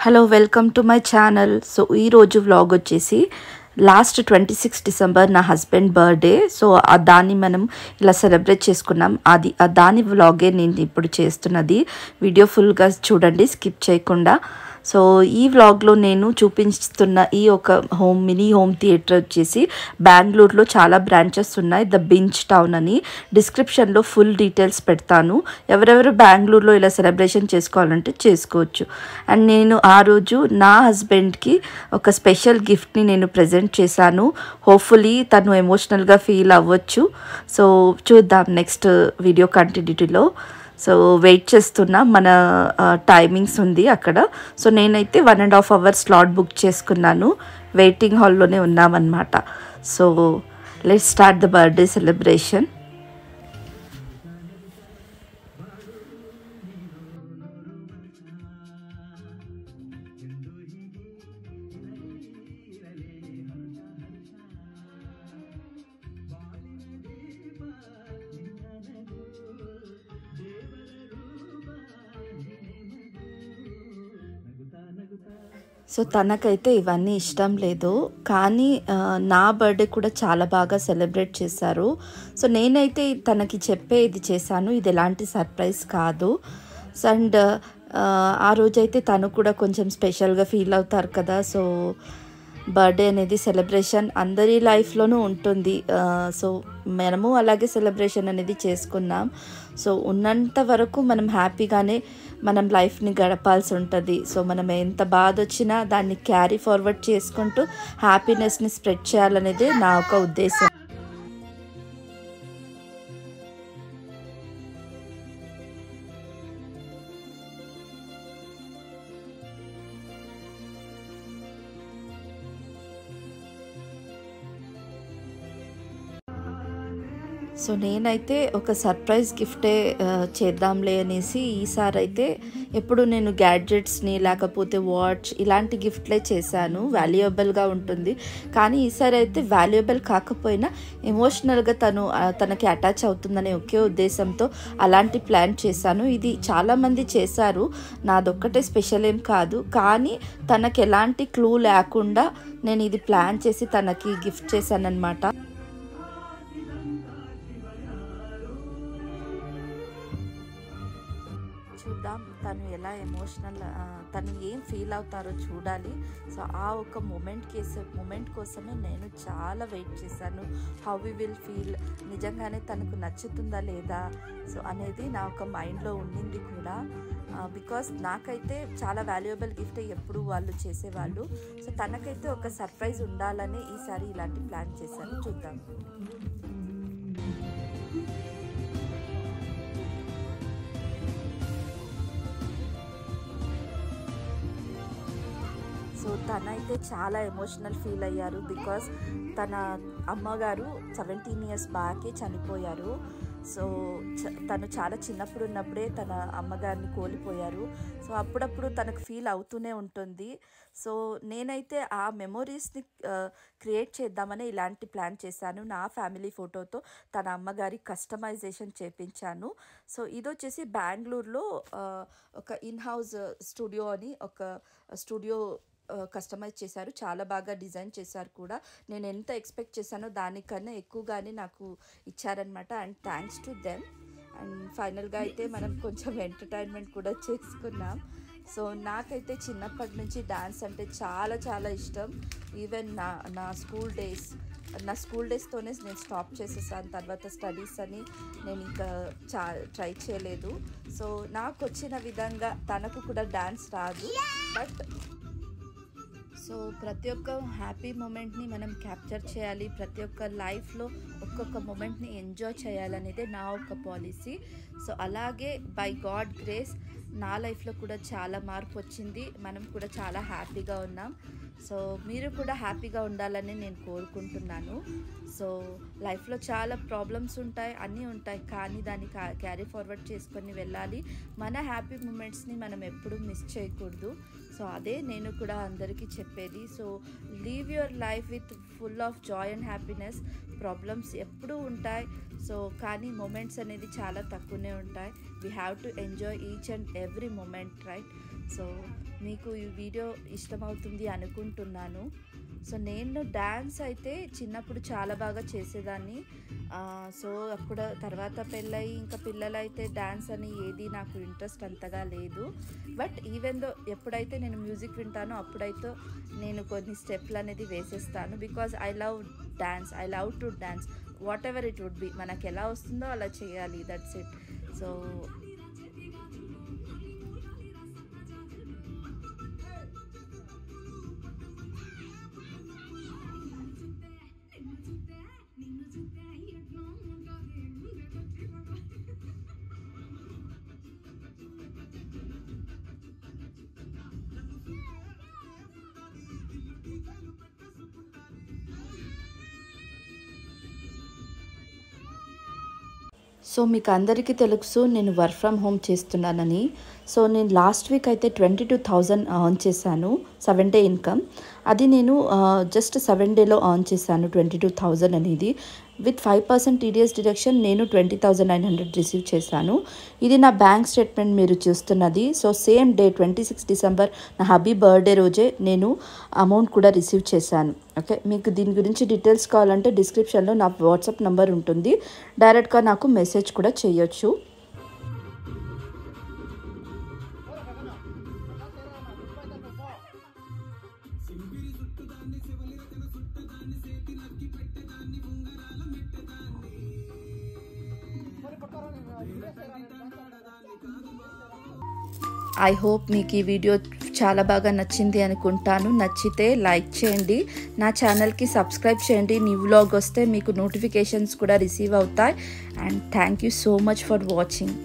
Hello welcome to my channel. So ఈరోజు vlog వచ్చేసి last 26 December నా హస్బెండ్ బర్త్డే. సో దాన్ని మనం ఇలా సెలబ్రేట్ చేసుకున్నాం. దాని వ్లాగే నేను ఇప్పుడు చేస్తున్నది. వీడియో ఫుల్గా చూడండి, స్కిప్ చేయకుండా. సో ఈ వ్లాగ్లో నేను చూపిస్తున్న ఈ ఒక మినీ హోమ్ థియేటర్ వచ్చేసి బెంగళూరులో చాలా బ్రాంచెస్ ఉన్నాయి. ద బించ్ టౌన్ అని డిస్క్రిప్షన్లో ఫుల్ డీటెయిల్స్ పెడతాను. ఎవరెవరు బెంగళూరులో ఇలా సెలబ్రేషన్ చేసుకోవాలంటే చేసుకోవచ్చు. అండ్ నేను ఆ రోజు నా హస్బెండ్కి ఒక స్పెషల్ గిఫ్ట్ని నేను ప్రజెంట్ చేశాను. హోప్ఫుల్లీ తను ఎమోషనల్గా ఫీల్ అవ్వచ్చు. సో చూద్దాం నెక్స్ట్ వీడియో కంటిన్యూటీలో. సో వెయిట్ చేస్తున్నా, మన టైమింగ్స్ ఉంది అక్కడ. సో నేనైతే 1.5 hours స్లాట్ బుక్ చేసుకున్నాను. వెయిటింగ్ హాల్లోనే ఉన్నామన్నమాట. So let's start the birthday celebration. So తనకైతే ఇవన్నీ ఇష్టం లేదు, కానీ నా బర్త్డే కూడా చాలా బాగా సెలబ్రేట్ చేశారు. సో నేనైతే తనకి చెప్పే ఇది చేశాను, ఇది ఎలాంటి సర్ప్రైజ్ కాదు. అండ్ ఆ రోజైతే తను కూడా కొంచెం స్పెషల్గా ఫీల్ అవుతారు కదా. సో బర్త్డే అనేది సెలబ్రేషన్ అందరి లైఫ్లోనూ ఉంటుంది. సో మనము అలాగే సెలబ్రేషన్ అనేది చేసుకున్నాం. సో ఉన్నంత వరకు మనం హ్యాపీగానే మనం లైఫ్ని గడపాల్సి ఉంటుంది. సో మనం ఎంత బాధ వచ్చినా దాన్ని క్యారీ ఫార్వర్డ్ చేసుకుంటూ హ్యాపీనెస్ని స్ప్రెడ్ చేయాలనేది నా ఒక ఉద్దేశం. సో నేనైతే ఒక సర్ప్రైజ్ గిఫ్టే చేద్దాంలే అనేసి ఈసారి అయితే ఎప్పుడు నేను గ్యాడ్జెట్స్ని లేకపోతే వాచ్ ఇలాంటి గిఫ్ట్లే చేశాను, వాల్యుయబుల్గా ఉంటుంది. కానీ ఈసారి అయితే వాల్యుయబుల్ కాకపోయినా ఎమోషనల్గా తనకి అటాచ్ అవుతుందనే ఒకే ఉద్దేశంతో అలాంటి ప్లాన్ చేశాను. ఇది చాలామంది చేశారు, నాదొక్కటే స్పెషల్ ఏం కాదు. కానీ తనకి ఎలాంటి క్లూ లేకుండా నేను ఇది ప్లాన్ చేసి తనకి గిఫ్ట్ చేశానన్నమాట. చూద్దాం తను ఎలా తను ఏం ఫీల్ అవుతారో చూడాలి. సో ఆ ఒక మూమెంట్ కోసమే నేను చాలా వెయిట్ చేశాను. హౌ వి విల్ ఫీల్, నిజంగానే తనకు నచ్చుతుందా లేదా సో అనేది నా ఒక మైండ్లో ఉండింది కూడా. బికాస్ నాకైతే చాలా వాల్యుయబుల్ గిఫ్ట్ ఎప్పుడు వాళ్ళు చేసేవాళ్ళు. సో తనకైతే ఒక సర్ప్రైజ్ ఉండాలని ఈసారి ఇలాంటి ప్లాన్ చేశాను. చూద్దాం. సో తనైతే చాలా ఎమోషనల్ ఫీల్ అయ్యారు. బికాస్ తన అమ్మగారు 17 years బ్యాకే చనిపోయారు. సో తను చాలా చిన్నప్పుడు ఉన్నప్పుడే తన అమ్మగారిని కోల్పోయారు. సో అప్పుడప్పుడు తనకు ఫీల్ అవుతూనే ఉంటుంది. సో నేనైతే ఆ మెమొరీస్ని క్రియేట్ చేద్దామని ఇలాంటి ప్లాన్ చేశాను. నా ఫ్యామిలీ ఫోటోతో తన అమ్మగారి కస్టమైజేషన్ చేపించాను. సో ఇది వచ్చేసి బెంగళూరులో ఒక ఇన్ హౌస్ స్టూడియో అని ఒక స్టూడియో కస్టమైజ్ చేశారు. చాలా బాగా డిజైన్ చేశారు కూడా. నేను ఎంత ఎక్స్పెక్ట్ చేశానో దానికన్నా ఎక్కువగానే నాకు ఇచ్చారనమాట. And thanks to them. And ఫైనల్గా అయితే మనం కొంచెం ఎంటర్టైన్మెంట్ కూడా చేసుకున్నాం. సో నాకైతే చిన్నప్పటి నుంచి డ్యాన్స్ అంటే చాలా చాలా ఇష్టం. ఈవెన్ నా స్కూల్ డేస్తోనే నేను స్టాప్ చేసేసాను. తర్వాత స్టడీస్ అని నేను ఇంకా ట్రై చేయలేదు. సో నాకు వచ్చిన విధంగా తనకు కూడా డ్యాన్స్ రాదు. బట్ సో ప్రతి ఒక్క హ్యాపీ మూమెంట్ని మనం క్యాప్చర్ చేయాలి. ప్రతి ఒక్క లైఫ్లో ఒక్కొక్క మూమెంట్ని ఎంజాయ్ చేయాలనేదే నా ఒక పాలసీ. సో అలాగే బై గాడ్ గ్రేస్ నా లైఫ్లో కూడా చాలా మార్పు వచ్చింది. మనం కూడా చాలా హ్యాపీగా ఉన్నాం. సో మీరు కూడా హ్యాపీగా ఉండాలని నేను కోరుకుంటున్నాను. సో లైఫ్లో చాలా ప్రాబ్లమ్స్ ఉంటాయి, అన్నీ ఉంటాయి, కానీ దాన్ని క్యారీ ఫార్వర్డ్ చేసుకొని వెళ్ళాలి. మన హ్యాపీ మూమెంట్స్ని మనం ఎప్పుడూ మిస్ చేయకూడదు. సో అదే నేను కూడా అందరికీ చెప్పేది. So live your life with full of joy and happiness. Problems ఎప్పుడూ ఉంటాయి, సో కానీ మూమెంట్స్ అనేది చాలా తక్కువనే ఉంటాయి. We have to enjoy each and every moment, right? So మీకు ఈ వీడియో ఇష్టమవుతుంది అనుకుంటున్నాను. సో నేను డ్యాన్స్ అయితే చిన్నప్పుడు చాలా బాగా చేసేదాన్ని. సో అప్పుడు తర్వాత పెళ్ళయి ఇంకా పిల్లలైతే డ్యాన్స్ అని ఏది నాకు ఇంట్రెస్ట్ అంతగా లేదు. బట్ ఈవెన్ దో ఎప్పుడైతే నేను మ్యూజిక్ వింటానో అప్పుడైతే నేను కొన్ని స్టెప్లు అనేది వేసేస్తాను. Because I love dance, I love to dance, whatever it would be. మనకు ఎలా వస్తుందో అలా చేయాలి, దట్స్ ఇట్. సో మీకు అందరికీ తెలుసు నేను వర్క్ ఫ్రమ్ హోమ్ చేస్తున్నానని. సో నేను లాస్ట్ వీక్ అయితే 22,000 ఎర్న్ చేశాను, 7 డే ఇన్కమ్. అది నేను జస్ట్ 7 డేలో ఎర్న్ చేశాను 22,000 అనేది. విత్ 5% TDS డిడక్షన్ నేను 20,900 రిసీవ్ చేశాను. ఇది నా బ్యాంక్ స్టేట్మెంట్ మీరు చూస్తున్నది. సో సేమ్ డే 26 డిసెంబర్ నా హబీ బర్త్డే రోజే నేను అమౌంట్ కూడా రిసీవ్ చేశాను. ఓకే, మీకు దీని గురించి డీటెయిల్స్ కావాలంటే డిస్క్రిప్షన్లో నా వాట్సాప్ నెంబర్ ఉంటుంది, డైరెక్ట్గా నాకు మెసేజ్ కూడా చేయొచ్చు. ఐ హోప్ మీకు ఈ వీడియో చాలా బాగా నచ్చింది అనుకుంటాను. నచ్చితే లైక్ చేయండి, నా ఛానల్కి సబ్స్క్రైబ్ చేయండి. న్యూ వ్లాగ్ వస్తే మీకు నోటిఫికేషన్స్ కూడా రిసీవ్ అవుతాయి. And thank you so much for watching.